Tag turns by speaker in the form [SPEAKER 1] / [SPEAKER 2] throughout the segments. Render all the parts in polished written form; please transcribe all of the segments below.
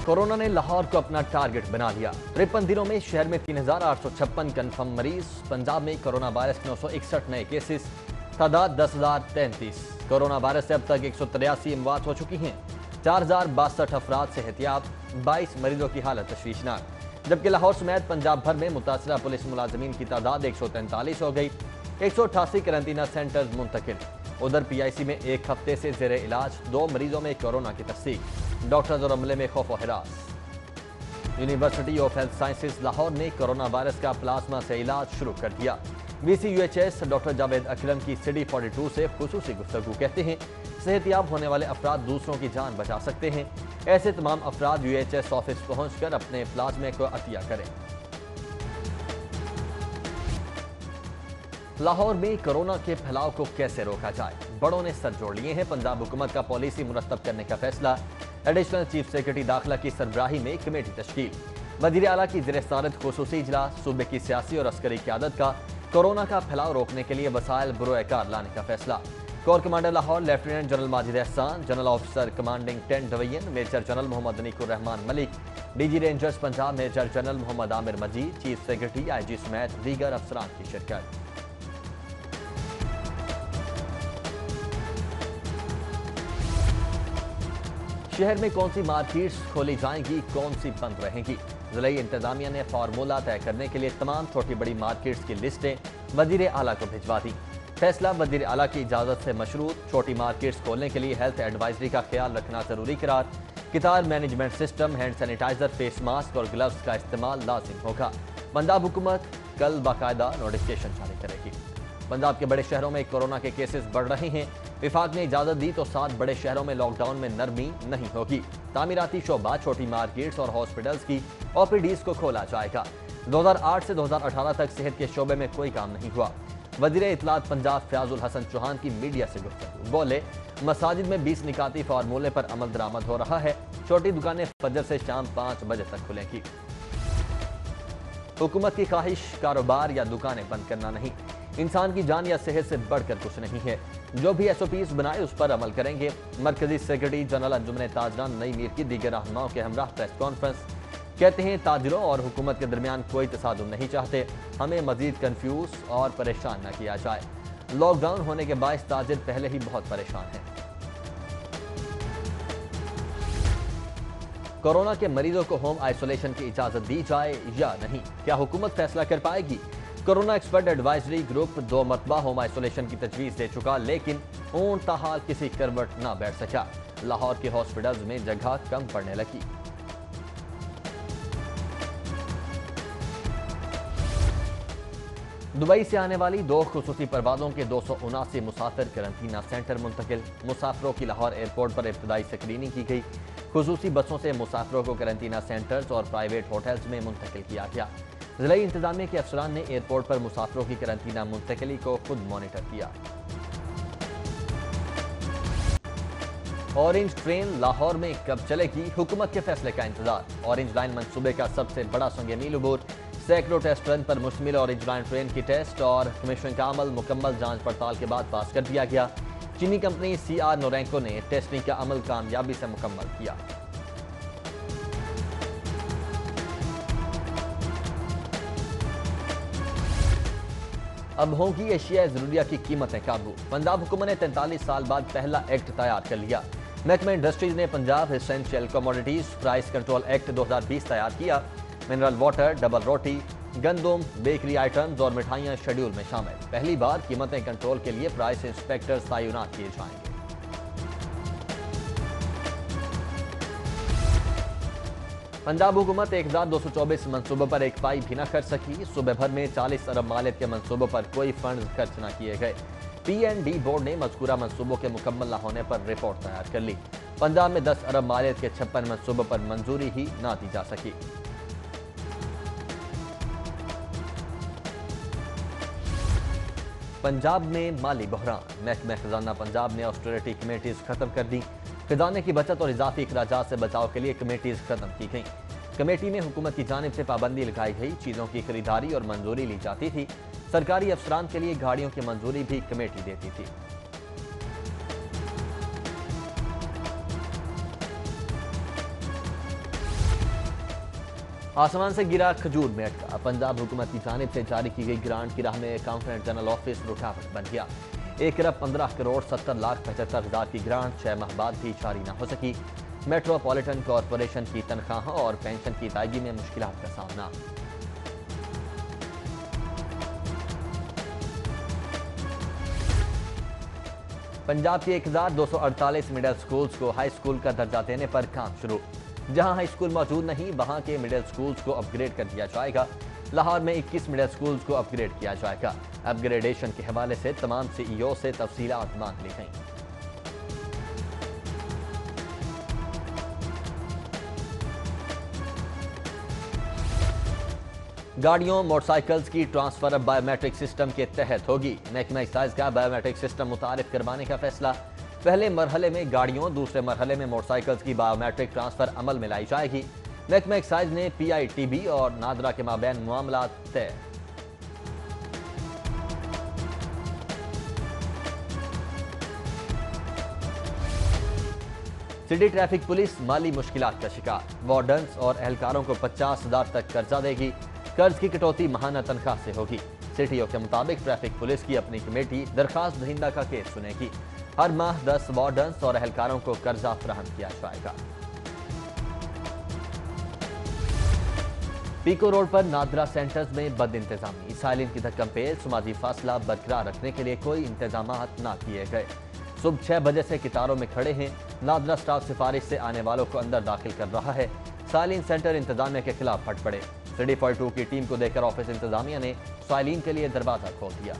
[SPEAKER 1] Corona ने लाहौर को अपना टारगेट बना लिया। 53 दिनों में शहर में 3,856 कन्फर्म मरीज। पंजाब में कोरोना वायरस के 961 नए केसेस, तादाद 10,033। कोरोना वायरस से अब तक 183 अमवात हो चुकी हैं। 4,062 अफराद सेहतियाब, 22 मरीजों की हालत तशवीशनाक। जबकि लाहौर समेत पंजाब भर में मुतासरा पुलिस मुलाजमीन की तादाद 143 हो गई। 188 करंतना सेंटर्स मुंतकिल। उधर PIC में एक हफ्ते से जेर इलाज 2 मरीजों में कोरोना की तस्दीक। डॉक्टर्स और अमले में खौफ और हिरास। University of health sciences Lahore ने कोरोना वायरस का प्लाज्मा से इलाज शुरू कर दिया। VC UHS डॉक्टर जावेद अकरम की CD42 से खुसूसी गुफ्तगू कहते हैं, सेहतियाब होने वाले अफराद दूसरों की जान बचा सकते हैं। ऐसे तमाम अफराद UHS ऑफिस पहुंचकर अपने प्लाज्मे को अतिया करें। लाहौर में कोरोना के फैलाव को कैसे रोका जाए, बड़ों ने सर जोड़ लिए हैं। पंजाब हुकूमत का पॉलिसी मुरतब करने का फैसला। एडिशनल चीफ सेक्रेटरी दाखिला की सरबराही में कमेटी तश्कील। वजीर आला की ज़ेर सदारत खुसूसी इजलास। सूबे की सियासी और अस्करी क़यादत का कोरोना का फैलाव रोकने के लिए वसाइल बुरोकार लाने का फैसला। Core commander Lahore lieutenant general Majid Ehsan, general officer commanding 10 division major general Mohammed Aneequr Rehman Malik, DG rangers Punjab major general Mohammed Amir Majeed, chief secretary IG समेत दीगर अफसरान की शिरकत। शहर में कौन सी मार्केट्स खोली जाएंगी, कौन सी बंद रहेंगी। ज़िला इंतजामिया ने फार्मूला तय करने के लिए तमाम छोटी बड़ी मार्केट्स की लिस्टें वजीर आला को भिजवा दी। फैसला वजीर आला की इजाज़त से मशरूत। छोटी मार्केट्स खोलने के लिए हेल्थ एडवाइजरी का ख्याल रखना जरूरी करार। कितार management system, hand sanitiser, face mask और ग्लव्स का इस्तेमाल लाजिम होगा। पंजाब हुकूमत कल बाकायदा नोटिफिकेशन जारी करेगी। पंजाब के बड़े शहरों में कोरोना के केसेस बढ़ रहे हैं। विफाक ने इजाजत दी तो 7 बड़े शहरों में लॉकडाउन में नरमी नहीं होगी। तामीराती शोबा, छोटी मार्केट्स और हॉस्पिटल्स की OPDs को खोला जाएगा। 2008 से 2018 तक सेहत के शोबे में कोई काम नहीं हुआ। वजीर इत्तलात पंजाब फयाजुल हसन चौहान की मीडिया से गुफ्तगू। बोले, मसाजिद में 20 निकाती फार्मूले पर अमल दरामद हो रहा है। छोटी दुकानें फजर से शाम 5 बजे तक खुलेंगी। हुकूमत की ख्वाहिश कारोबार या दुकानें बंद करना नहीं। इंसान की जान या सेहत से बढ़कर कुछ नहीं है। जो भी SOPs बनाए उस पर अमल करेंगे। मरकजी सेक्रेटरी जनरल अंजुमन ताजरान नई मीर की दीगर रहनुमाओं के हमराह प्रेस कॉन्फ्रेंस। कहते हैं, ताजिरों और हुकूमत के दरमियान कोई तसादुम नहीं चाहते। हमें मजीद कन्फ्यूज और परेशान न किया जाए। लॉकडाउन होने के बायस ताजिर पहले ही बहुत परेशान हैं। कोरोना के मरीजों को होम आइसोलेशन की इजाजत दी जाए या नहीं, क्या हुकूमत फैसला कर पाएगी। कोरोना एक्सपर्ट एडवाइजरी ग्रुप 2 मरतबा होम आइसोलेशन की तजवीज़ दे चुका, लेकिन ऊन ताहाल किसी करवट ना बैठ सका। लाहौर के हॉस्पिटल्स में जगह कम पड़ने लगी। दुबई से आने वाली 2 खुसूसी परवाज़ों के 279 मुसाफिर करंतना सेंटर मुंतकिल। मुसाफिरों की लाहौर एयरपोर्ट पर इब्तदाई स्क्रीनिंग की गई। खुसूसी बसों से मुसाफिरों को करंतना सेंटर्स और प्राइवेट होटल्स में मुंतकिल किया गया। ज़िला इंतजामिया के अफसरान ने एयरपोर्ट पर मुसाफिरों की करंतना मुंतकिली को खुद मॉनिटर किया। ऑरेंज ट्रेन लाहौर में कब चलेगी, हुकूमत के फैसले का इंतजार। ऑरेंज लाइन मंसूबे का सबसे बड़ा संग मील अबूर। सैकड़ों टेस्ट रन पर मुश्तमिल ऑरेंज लाइन ट्रेन की टेस्ट और कमीशन का अमल मुकम्मल जांच पड़ताल के बाद पास कर दिया गया। चीनी कंपनी CR नोरेंको ने टेस्टिंग का अमल कामयाबी से मुकम्मल किया। अब होंगी एशिया ज़रूरिया की कीमतें काबू। पंजाब हुकूमत ने 43 साल बाद पहला एक्ट तैयार कर लिया। महकमा इंडस्ट्रीज ने Punjab essential commodities price control act 2020 तैयार किया। मिनरल वाटर, डबल रोटी, गंदम, बेकरी आइटम्स और मिठाइयाँ शेड्यूल में शामिल। पहली बार कीमतें कंट्रोल के लिए प्राइस इंस्पेक्टर्स तैनात किए जाएंगे। पंजाब हुकूमत 1224 मनसूबों पर एक पाई भी न कर सकी। सूबे भर में 40 अरब मालियत के मनसूबों पर कोई फंड खर्च न किए गए। PND बोर्ड ने मज़कूरा मनसूबों के मुकम्मल न होने पर रिपोर्ट तैयार कर ली। पंजाब में 10 अरब मालियत के 56 मनसूबों पर मंजूरी ही न दी जा सकी। पंजाब में माली बहरान। महकमा खजाना पंजाब ने ऑस्टेरिटी कमेटीज खत्म कर दी। खजाने की बचत और इजाफी अखराजात से बचाव के लिए कमेटीज खत्म की गई। कमेटी में हुकूमत की जानिब से पाबंदी लगाई गई। चीज़ों की खरीदारी और मंजूरी ली जाती थी। सरकारी अफसरान के लिए गाड़ियों की मंजूरी भी कमेटी देती थी। आसमान से गिरा खजूर में अटका। पंजाब हुकूमत की जानिब से जारी की गई ग्रांट की राह में अकाउंटेंट जनरल ऑफिस रुकावट बन गया। 1,15,70,75,000 की ग्रांट 6 माह बाद भी जारी न हो सकी। मेट्रोपॉलिटन कॉरपोरेशन की तनख्वाहों और पेंशन की अदायगी में मुश्किलात का सामना। पंजाब के 1,248 मिडिल स्कूल्स को हाई स्कूल का दर्जा देने पर काम शुरू। जहां हाई स्कूल मौजूद नहीं, वहां के मिडिल स्कूल्स को अपग्रेड कर दिया जाएगा। लाहौर में 21 मिडिल स्कूल्स को अपग्रेड किया जाएगा। अपग्रेडेशन के हवाले से तमाम सीईओ से तफसीलात मांग ली गईं। गाड़ियों मोटरसाइकिल्स की ट्रांसफर अब बायोमेट्रिक सिस्टम के तहत होगी। महकमा एक्साइज का बायोमेट्रिक सिस्टम मुतारिफ करवाने का फैसला। पहले मरहले में गाड़ियों, दूसरे मरहले में मोटरसाइकिल्स की बायोमेट्रिक ट्रांसफर अमल में लाई जाएगी। महकमा एक्साइज ने PITB और नादरा के माबैन मामला तय। सिटी ट्रैफिक पुलिस माली मुश्किलात का शिकार। वार्डन्स और एहलकारों को 50,000 तक कर्जा देगी। कर्ज की कटौती माहाना तनख्वाह से होगी। सिटीओ के मुताबिक ट्रैफिक पुलिस की अपनी कमेटी दरखास्त दहिंदा का केस सुनेगी। हर माह 10 वार्डन्स और एहलकारों को कर्जा फराहम किया जाएगा। पीको रोड पर नादरा सेंटर्स में बद इंतजामी। साइलिन की धक्कम पेल, समाजी फासला बरकरार रखने के लिए कोई इंतजाम न किए गए। सुबह 6 बजे से कितारों में खड़े हैं। नादरा स्टाफ सिफारिश से आने वालों को अंदर दाखिल कर रहा है। साइलिन सेंटर इंतजामिया के खिलाफ फट पड़े। सिटी फॉर 2 की टीम को देखकर ऑफिस इंतजामिया ने साइलिन के लिए दरवाजा खोल दिया।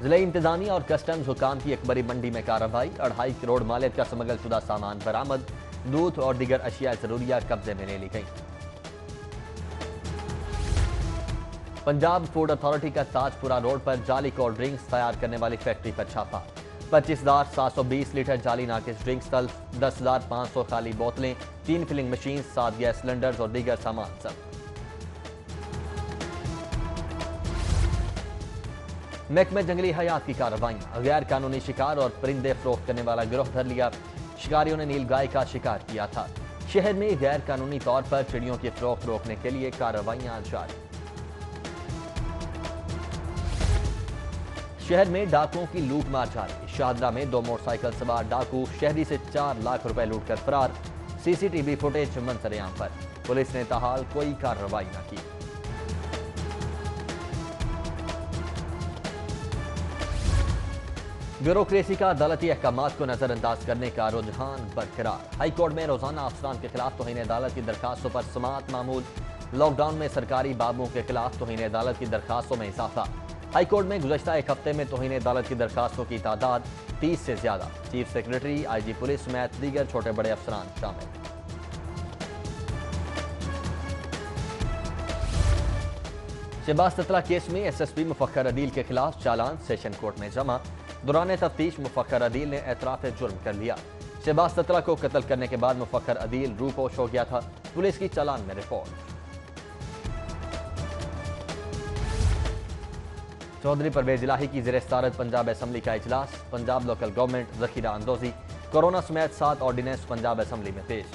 [SPEAKER 1] जिला इंतजामिया और कस्टम्स हुकाम की अकबरी मंडी में कार्रवाई। 2.5 करोड़ मालियत का स्मगल शुदा सामान बरामद। दूध और दीगर अशिया जरूरिया कब्जे में ले ली गई। पंजाब फूड अथॉरिटी का ताजपुरा रोड पर जाली कोल्ड ड्रिंक्स तैयार करने वाली फैक्ट्री पर छापा। 25,720 लीटर जाली नाकिस ड्रिंक्स तल्फ, 10,500 खाली बोतलें, 3 फिलिंग मशीन, 7 गैस सिलेंडर्स और दीगर सामान जब्त। महकमे जंगली हयात की कार्रवाइयां। गैर कानूनी शिकार और परिंदे फरोख्त करने वाला गिरोह धर लिया। शिकारियों ने नीलगाय का शिकार किया था। शहर में गैर कानूनी तौर पर चिड़ियों की फरोख्त रोकने के लिए कार्रवाइयां जारी। शहर में डाकुओं की लूटमार जारी। शाहदरा में 2 मोटरसाइकिल सवार डाकू शहरी से 4 लाख रुपए लूट कर फरार। CCTV फुटेज मंजर-ए-आम पर। पुलिस ने ताहाल कोई कार्रवाई न की। ब्यूरोक्रेसी का अदालती अहकामात को नजरअंदाज करने का रुझान बरकरार। हाई कोर्ट में रोजाना अफसरान के खिलाफ तौहीन अदालत की दरखास्तों पर समाअत मामूल। लॉकडाउन में सरकारी बाबुओं के खिलाफ तौहीन अदालत की दरखास्तों में इजाफा। हाई कोर्ट में गुज़श्ता एक हफ्ते में तौहीन अदालत की दरखास्तों की तादाद 30 से ज्यादा। चीफ सेक्रेटरी, IG पुलिस समेत दीगर छोटे बड़े अफसरान शामिल। शहबाज ततला केस में SSP मुफक्खर अदील के खिलाफ चालान सेशन कोर्ट में जमा। दौरान तफ्तीश मुफक्खर अदील ने एतराफ़ जुर्म कर लिया। शहबाज ततला को कत्ल करने के बाद मुफक्खर अदील रूपोश हो गया था। पुलिस की चालान में रिपोर्ट। चौधरी परवेज इलाही की ज़ेर सदारत पंजाब असम्बली का इजलास। पंजाब लोकल गवर्नमेंट ज़ख़ीरा अंदोज़ी, कोरोना समेत 7 ऑर्डिनेंस पंजाब असम्बली में पेश।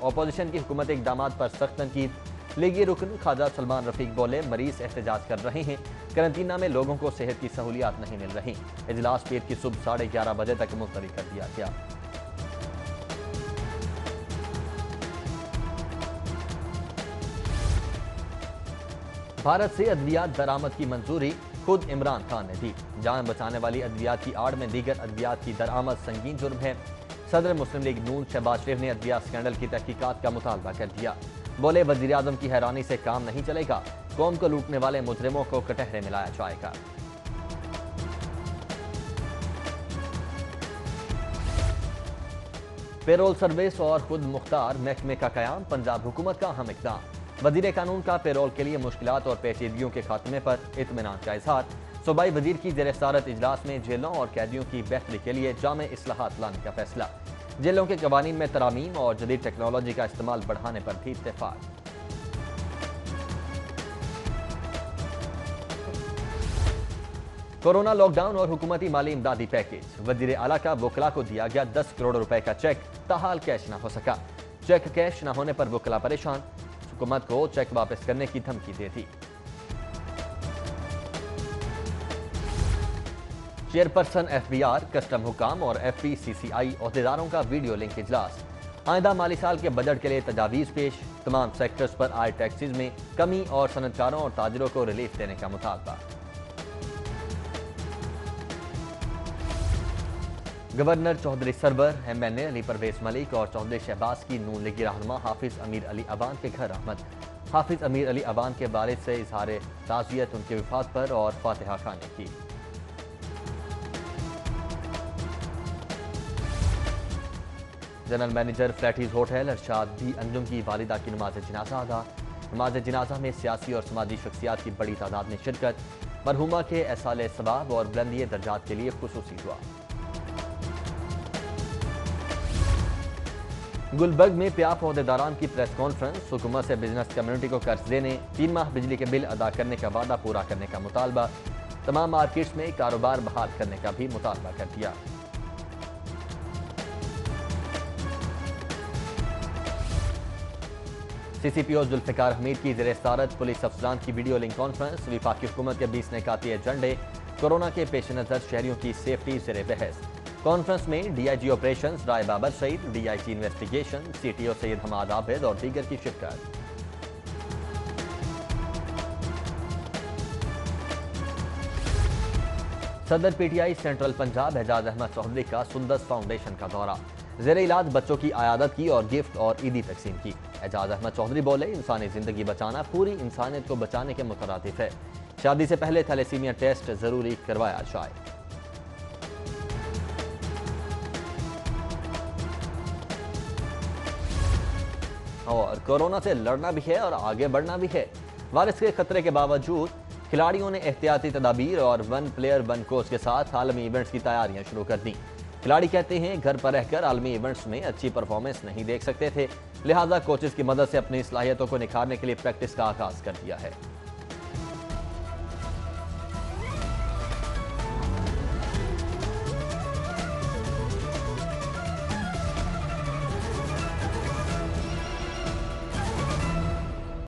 [SPEAKER 1] अपोजिशन की हुकूमती इक़दामात पर सख्त तनकीद। लीगी रुकन ख्वाजा सलमान रफीक बोले, मरीज एहतजाज कर रहे हैं। करंतना में लोगों को सेहत की सहूलियात नहीं मिल रही। इजलास पीर की सुबह 11:30 बजे तक मुलतवी कर दिया गया। भारत से अद्वियात दरामद की मंजूरी खुद इमरान खान ने दी। जान बचाने वाली अद्वियात की आड़ में दीगर अद्वियात की दरामद संगीन जुर्म है। सदर मुस्लिम लीग नून शहबाज शरीफ ने अद्वियात स्कैंडल की तहकीकात का मुतालबा कर दिया। बोले, वजीर आजम की हैरानी से काम नहीं चलेगा। कौम को लूटने वाले मुजरिमों को कटहरे में लाया जाएगा। पेरोल सर्विस और खुद मुख्तार महकमे का कयाम पंजाब हुकूमत का अहम इक़दाम। वजीर कानून का पेरोल के लिए मुश्किलात और पेचीदगियों के खात्मे पर इत्मीनान का इजहार। सूबाई वजीर की ज़ेर सदारत इजलास में जेलों और कैदियों की बेहतरी के लिए जामे इस्लाहात लाने का फैसला। जेलों के कवानीन में तरामीम और जदीद टेक्नोलॉजी का इस्तेमाल बढ़ाने पर भी इत्तेफाक। कोरोना लॉकडाउन और हुकूमती माली इमदादी पैकेज। वजीर आला का वकला को दिया गया 10 करोड़ रुपए का चेक, ताहाल कैश न हो सका। चेक कैश न होने पर वकला परेशान, हुकूमत को चेक वापस करने की धमकी दे दी। चेयरपर्सन FBR, कस्टम हुकाम और FPCCI अहदेदारों का वीडियो लिंक इजलास। आइंदा माली साल के बजट के लिए तजावीज़ पेश। तमाम सेक्टर्स पर आए टैक्सेस में कमी और सनतकारों और ताजरों को रिलीफ देने का मुतालबा। गवर्नर चौधरी सरवर, MNA अली परवेज मलिक और चौधरी शहबाज की नून लीगी रहनुमा हाफिज अमीर अली अवान के घर आमद। हाफिज अमीर अली अवान के वारिद से इजहार ताज़ियत उनके वफात पर और फातिहा खाने की। General manager Flatties hotel Arshad भी अंजुम की वालिदा की नमाज जनाजा अदा। नमाज जनाजा में सियासी और समाजी शख्सियात की बड़ी तादाद में शिरकत। मरहुमा के एसाले सवाब और बुलंदी दर्जात के लिए खुसूसी दुआ। गुलबर्ग में प्याफ अहदेदारान की प्रेस कॉन्फ्रेंस। हुकूमत से बिजनेस कम्युनिटी को कर्ज देने, 3 माह बिजली के बिल अदा करने का वादा पूरा करने का मुतालबा। तमाम मार्केट्स में कारोबार बहाल करने का भी मुतालबा कर दिया। CCPO जुल्फिकार हमीद की ज़ेर सदारत पुलिस अफसरान की वीडियो लिंक कॉन्फ्रेंस। वफाकी हुकूमत के 20 निकाती झंडे। कोरोना के पेश नज़र शहरियों की सेफ्टी ज़ेर बहस। कॉन्फ्रेंस में DIG operations Rai Babar Saeed, DIG investigation, CTO Syed Hammad Abid और दीगर की शिरकत। सदर PTI सेंट्रल पंजाब एजाज अहमद चौधरी का सुंदस फाउंडेशन का दौरा। ज़ेर इलाज बच्चों की आयादत की और गिफ्ट और ईदी तकसीम की। एजाज अहमद चौधरी बोले, इंसानी जिंदगी बचाना पूरी इंसानियत को बचाने के मुतरादिफ है। शादी से पहले थैलेसीमिया टेस्ट जरूरी करवाया जाए। और कोरोना से लड़ना भी है और आगे बढ़ना भी है। वायरस के खतरे के बावजूद खिलाड़ियों ने एहतियाती तदाबीर और 1 प्लेयर 1 कोच के साथ आलमी इवेंट्स की तैयारियां शुरू कर दी। खिलाड़ी कहते हैं, घर पर रहकर आलमी इवेंट्स में अच्छी परफॉर्मेंस नहीं देख सकते थे, लिहाजा कोचेस की मदद से अपनी सलाहियतों को निखारने के लिए प्रैक्टिस का आगाज कर दिया है।